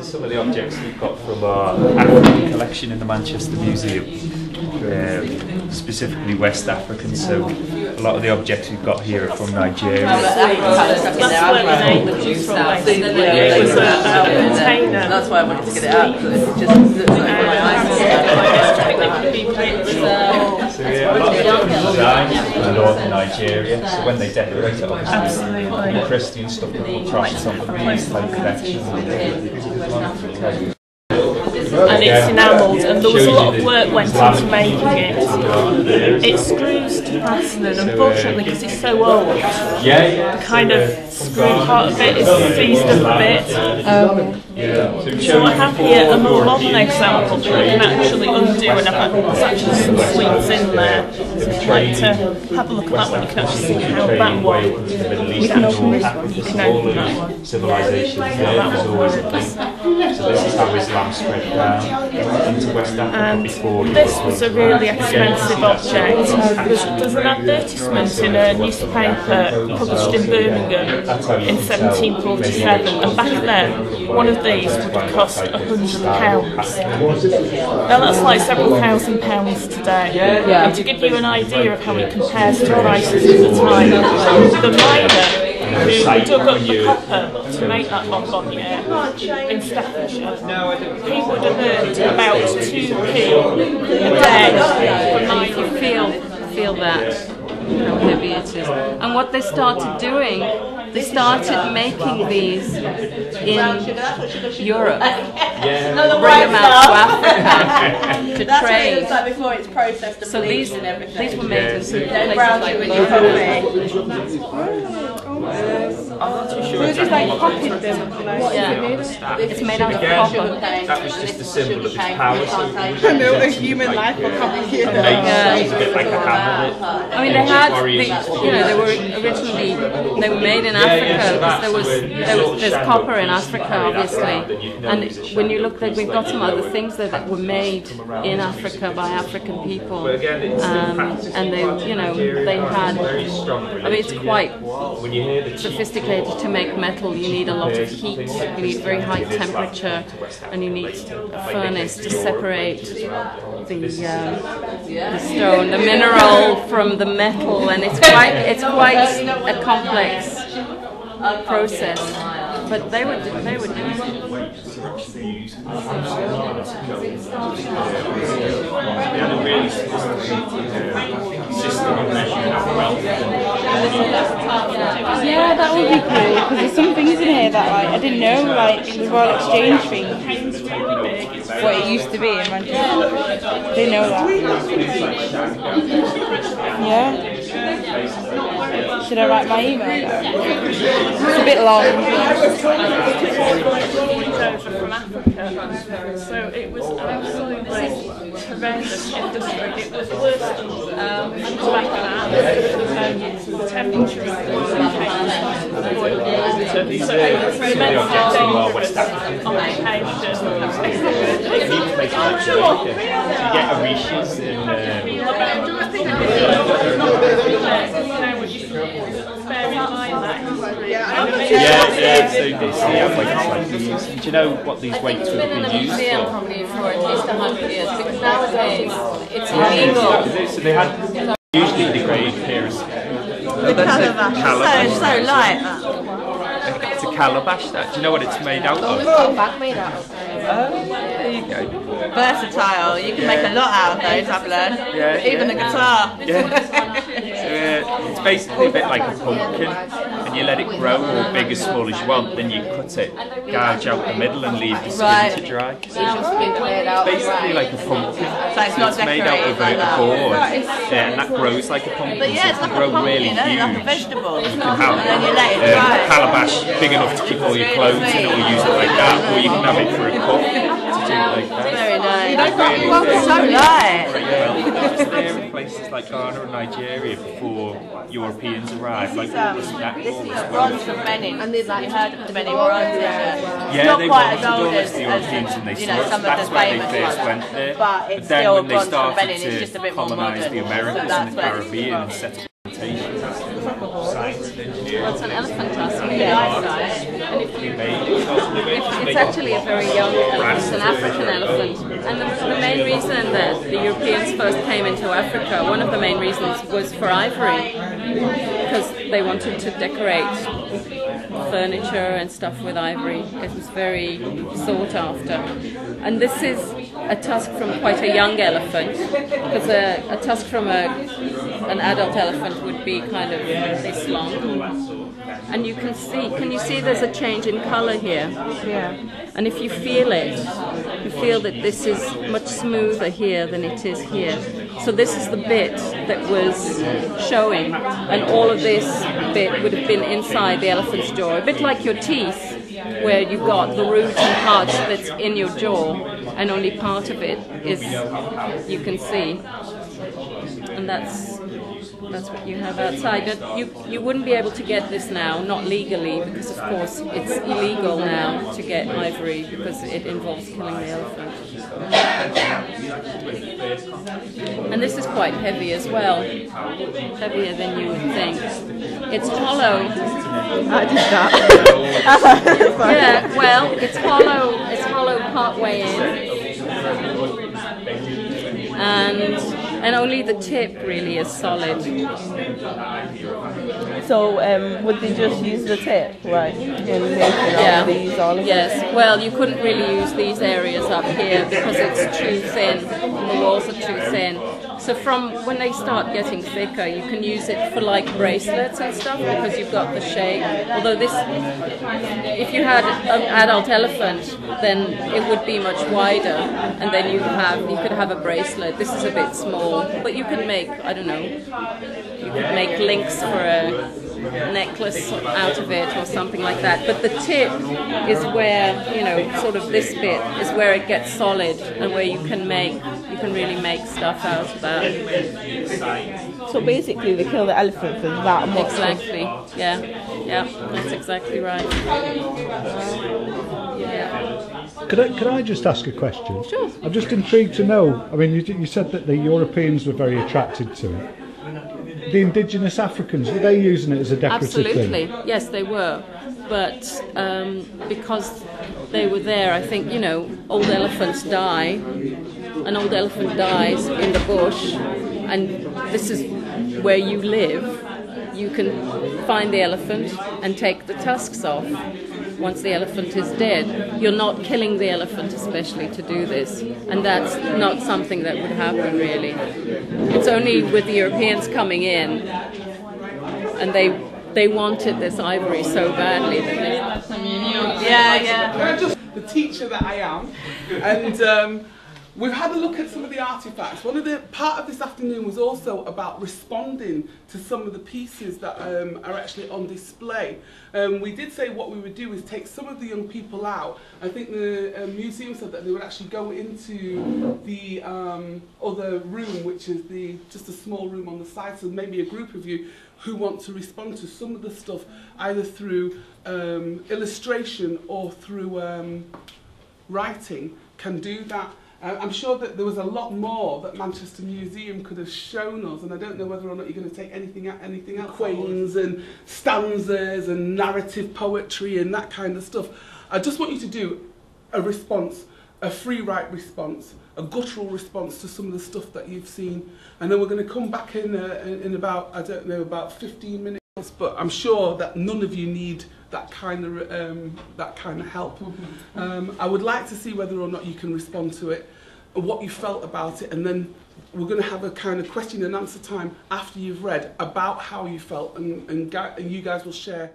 are some of the objects we've got from our African collection in the Manchester Museum, specifically West African. So a lot of the objects we've got here are from Nigeria. That's why I wanted to get it out, because it just looks like So yeah, a lot of different designs from northern Nigeria. So when they decorate it, obviously, the Christian stuff that will try some of these type collections. And it's enamelled, and there was a lot of work went into making it. It screws to fasten, and unfortunately, because it's so old, the kind of screw part of it is seized up a bit. So I have here a more modern example that we can actually undo, and there's actually some sweets in there. So if you'd like to have a look at that one, you can actually see how that one, you can open that one. Civilization that was always a thing. So this is how Islam spread down into West Africa before. This was a really expensive object. There's an advertisement in a newspaper published in Birmingham in 1747, and back then one of these would have cost £100. Now that's like several £1,000s today. And to give you an idea of how it compares to prices at the time, the miner who dug up the copper to make that bonbonniere in Staffordshire, he would have earned about 2p a day from mining. You feel that, how heavy it is. And what they started doing, they started making these in Europe, bring them out to Africa to trade. like before it's processed and So these were made in places like So it's like copied them. It's made out of copper. That was just a symbol of its power. So a human life or it's a bit like a hammer. I mean, they had, they were originally, they were made in Africa because there's copper in Africa, obviously. And when you look, we've got some other things that were made in Africa by African people, and they had. I mean, it's quite sophisticated to make metal. You need a lot of heat. You need very high temperature, and you need a furnace to separate the stone, the mineral from the metal, and it's quite a complex process. But they would do it. Yeah, that would be cool, because there's some things in here that I didn't know, like the Royal Exchange thing, what it used to be in Manchester. Didn't know that. Yeah. Should I write my email down? It's a bit long. From Africa, so it was absolutely horrendous industry. It was worse than tobacco and the temperature of the boiling water. So it was immensely dangerous occupation. You get Orishas and bear in mind that history. so they see how weights like these. Do you know what these weights would have been used for? Probably for at least 100 years, because nowadays it's illegal. So they had usually degrade pairs. Calabash. So light. It's a calabash. That. Do you know what it's made out of? Made out of. There you go. Versatile. You can make a lot out of those, I've learned. Even the guitar. It's basically a bit like a pumpkin, and you let it grow all big as small as you want, then you cut it, gouge out the middle and leave the skin to dry. It's basically like a pumpkin. So it's not made out of a board, and that grows like a pumpkin, But yeah, it's so it like can a grow pumpkin, really like a huge. vegetable. You can have And then you let it dry. a calabash big enough to keep all your clothes in it, or use it like that, or you can have it for a cup to do it like that. Very nice. Really So light. It's there in places like Ghana and Nigeria before Europeans arrived. Like This is bronze from Benin. And you heard of the Benin bronze? yeah, not they quite wanted as old all as the Europeans and they saw some of that's the where they famous first ones. went there. But it's then still when they bronze from started Benin, it's just a bit more colonize modern. the Americas So and the that's where it's Caribbean and from. set up plantations, science and engineering. That's an elephant tusk. They made it. it's actually a very young elephant. It's an African elephant. And the main reason that the Europeans first came into Africa, one of the main reasons was for ivory, because they wanted to decorate furniture and stuff with ivory. It was very sought after. And this is a tusk from quite a young elephant, because a tusk from an adult elephant would be kind of this long. And you can you see there's a change in colour here? Yeah. And if you feel it, you feel that this is much smoother here than it is here. So this is the bit that was showing, and all of this bit would have been inside the elephant's jaw, a bit like your teeth, where you've got the root and parts that's in your jaw, and only part of it is you can see. And that's what you have outside. But you wouldn't be able to get this now, not legally, because of course it's illegal now to get ivory because it involves killing the elephant. And this is quite heavy as well, heavier than you would think. It's hollow. I did that. Yeah, well, it's hollow. It's hollow part way in. And only the tip really is solid. So would they just use the tip, right? In making all these, all of Yes. Well, you couldn't really use these areas up here because it's too thin. The walls are too thin. So from when they start getting thicker, you can use it for like bracelets and stuff because you've got the shape. Although this, if you had an adult elephant, then it would be much wider, and then you could have a bracelet. This is a bit small, but you could make, I don't know, you could make links for a necklace out of it or something like that. But the tip is where, you know, sort of this bit is where it gets solid and where you can really make stuff out of that. So basically they kill the elephant for that much. Exactly, yeah, that's exactly right. Yeah. Could I just ask a question? Sure. I'm just intrigued to know, I mean, you said that the Europeans were very attracted to it. The indigenous Africans, were they using it as a decorative Absolutely, thing? yes they were. But because they were there, I think, you know, old elephants die. An old elephant dies in the bush, and this is where you live. You can find the elephant and take the tusks off once the elephant is dead. You're not killing the elephant especially to do this, and that's not something that would happen really. It's only with the Europeans coming in, and they wanted this ivory so badly that they... The teacher that I am, and we've had a look at some of the artefacts. Part of this afternoon was also about responding to some of the pieces that are actually on display. We did say what we would do is take some of the young people out. I think the museum said that they would actually go into the other room, which is just a small room on the side, so maybe a group of you who want to respond to some of the stuff either through illustration or through writing can do that. I'm sure that there was a lot more that Manchester Museum could have shown us, and I don't know whether or not you're going to take anything else. Quains and stanzas and narrative poetry and that kind of stuff. I just want you to do a response, a free write response, a guttural response to some of the stuff that you've seen, and then we're going to come back in about, I don't know, about 15 minutes. But I'm sure that none of you need that kind of help. I would like to see whether or not you can respond to it, what you felt about it, and then we're going to have a kind of question and answer time after you've read about how you felt, and you guys will share